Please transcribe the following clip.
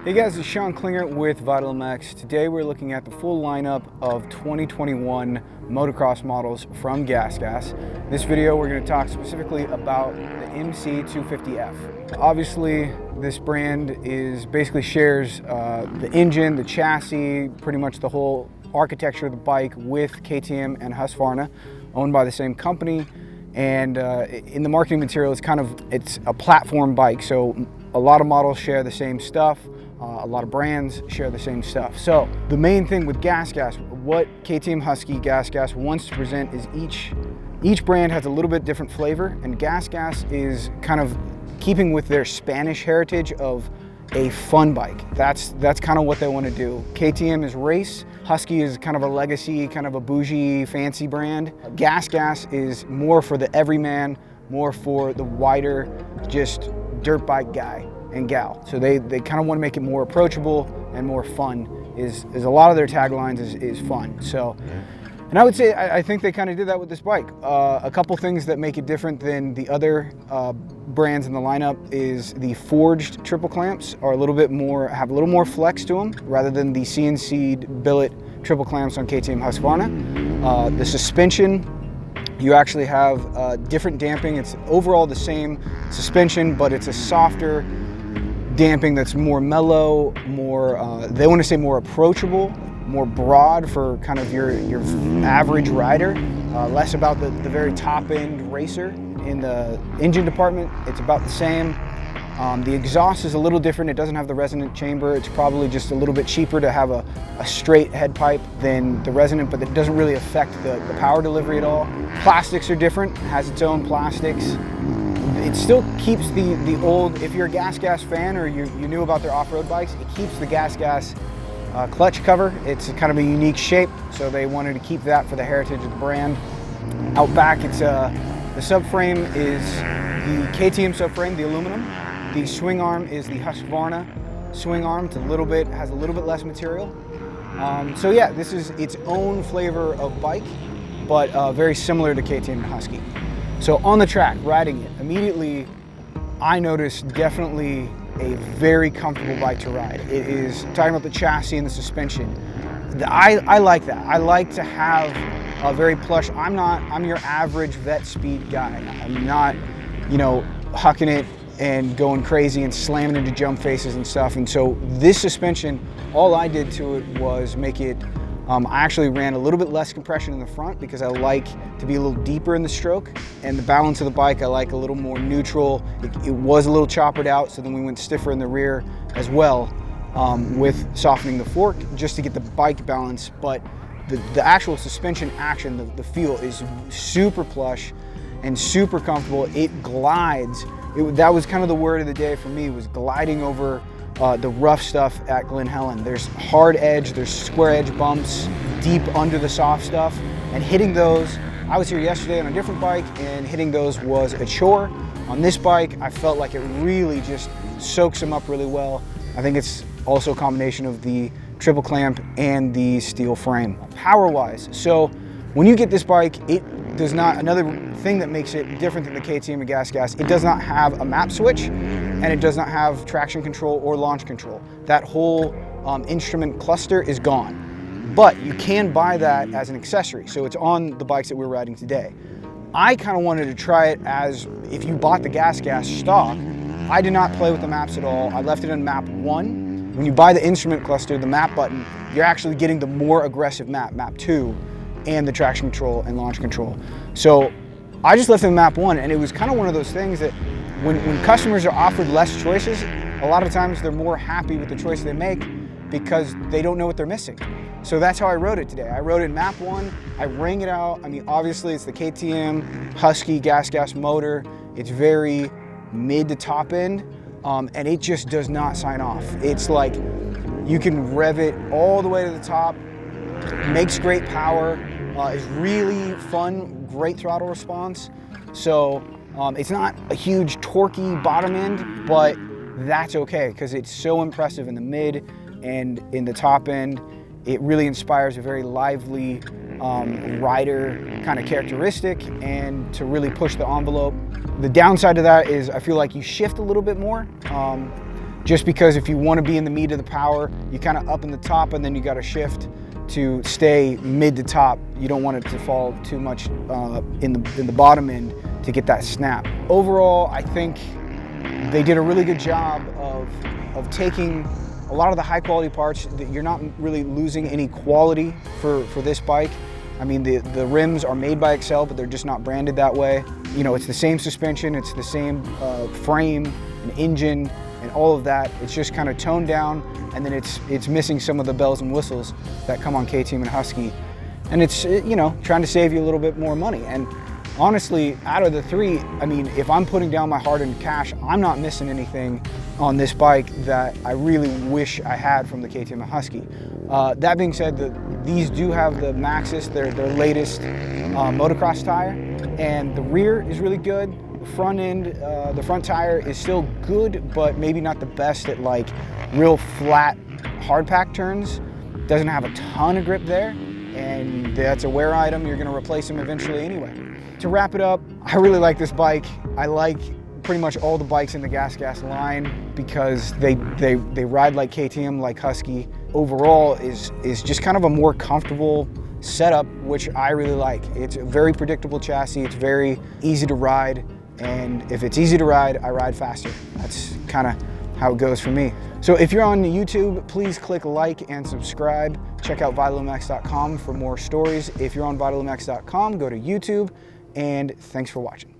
Hey guys, it's Sean Klinger with Vital MX. Today we're looking at the full lineup of 2021 motocross models from GASGAS. In this video we're going to talk specifically about the MC250F. Obviously this brand basically shares the engine, the chassis, pretty much the whole architecture of the bike with KTM and Husqvarna, owned by the same company. And in the marketing material it's a platform bike, so a lot of models share the same stuff. A lot of brands share the same stuff. So the main thing with GASGAS, what KTM Husky GASGAS wants to present is each brand has a little bit different flavor, and GASGAS is kind of keeping with their Spanish heritage of a fun bike. That's kind of what they want to do. KTM is race, Husky is kind of a legacy, kind of a bougie, fancy brand. GASGAS is more for the everyman, more for the wider, just dirt bike guy and gal. So they kind of want to make it more approachable and more fun. Is a lot of their taglines is fun. So, and I would say I think they kind of did that with this bike. A couple things that make it different than the other brands in the lineup is the forged triple clamps are have a little more flex to them rather than the cnc'd billet triple clamps on KTM Husqvarna. The suspension, you actually have different damping. It's overall the same suspension, but it's a softer damping that's more mellow, they want to say more approachable, more broad for kind of your average rider, less about the very top end racer. In the engine department, it's about the same. The exhaust is a little different. It doesn't have the resonant chamber. It's probably just a little bit cheaper to have a straight head pipe than the resonant, but it doesn't really affect the power delivery at all. Plastics are different, it has its own plastics. It still keeps the old, if you're a GASGAS fan or you knew about their off-road bikes, it keeps the GASGAS clutch cover. It's kind of a unique shape, so they wanted to keep that for the heritage of the brand. Out back, the subframe is the KTM subframe, the aluminum. The swing arm is the Husqvarna swing arm. Has a little bit less material. So yeah, this is its own flavor of bike, but very similar to KTM and Husky. So on the track, riding it, immediately I noticed definitely a very comfortable bike to ride. It is, talking about the chassis and the suspension, I like that. I like to have a very plush, I'm your average vet speed guy. I'm not, hucking it and going crazy and slamming into jump faces and stuff. And so this suspension, all I did to it was make it, I actually ran a little bit less compression in the front because I like to be a little deeper in the stroke, and the balance of the bike I like a little more neutral. It was a little choppered out, so then we went stiffer in the rear as well, with softening the fork just to get the bike balance. But the actual suspension action, the feel is super plush and super comfortable. It glides. That was kind of the word of the day for me, was gliding over the rough stuff at Glen Helen. There's hard edge, there's square edge bumps deep under the soft stuff, and hitting those, I was here yesterday on a different bike and hitting those was a chore. On this bike, I felt like it really just soaks them up really well. I think it's also a combination of the triple clamp and the steel frame. Power-wise, so when you get this bike, it does not, another thing that makes it different than the KTM and GASGAS, it does not have a map switch, and it does not have traction control or launch control. That whole instrument cluster is gone. But you can buy that as an accessory, so it's on the bikes that we're riding today. I kind of wanted to try it as if you bought the GASGAS stock. I did not play with the maps at all. I left it in map 1. When you buy the instrument cluster, the map button, you're actually getting the more aggressive map 2, and the traction control and launch control. So I just left it in map 1, and it was kind of one of those things that when customers are offered less choices, a lot of times they're more happy with the choice they make because they don't know what they're missing. So that's how I rode it today. I rode it in map 1, I rang it out. I mean, obviously it's the KTM Husky GASGAS motor. It's very mid to top end, and it just does not sign off. It's like you can rev it all the way to the top, makes great power, is really fun, great throttle response. So it's not a huge torquey bottom end, but that's okay because it's so impressive in the mid and in the top end. It really inspires a very lively rider kind of characteristic, and to really push the envelope. The downside to that is I feel like you shift a little bit more. just because if you want to be in the meat of the power, you kind of up in the top and then you got to shift to stay mid to top. You don't want it to fall too much in the bottom end to get that snap. Overall, I think they did a really good job of taking a lot of the high quality parts. That you're not really losing any quality for this bike. I mean, the rims are made by Excel, but they're just not branded that way. You know, it's the same suspension, it's the same frame and engine and all of that. It's just kind of toned down, and then it's missing some of the bells and whistles that come on KTM and Husky. And it's, you know, trying to save you a little bit more money. And honestly, out of the three, I mean, if I'm putting down my hard-earned cash, I'm not missing anything on this bike that I really wish I had from the KTM and Husky. That being said, these do have the Maxxis, their latest motocross tire, and the rear is really good. The front end, the front tire is still good, but maybe not the best at like real flat hard pack turns. Doesn't have a ton of grip there, and that's a wear item. You're gonna replace them eventually anyway. To wrap it up, I really like this bike. I like pretty much all the bikes in the GASGAS line because they ride like KTM, like Husky. Overall is just kind of a more comfortable setup, which I really like. It's a very predictable chassis. It's very easy to ride. And if it's easy to ride, I ride faster. That's kind of how it goes for me. So if you're on YouTube, please click like and subscribe. Check out vitalmx.com for more stories. If you're on vitalmx.com, go to YouTube, and thanks for watching.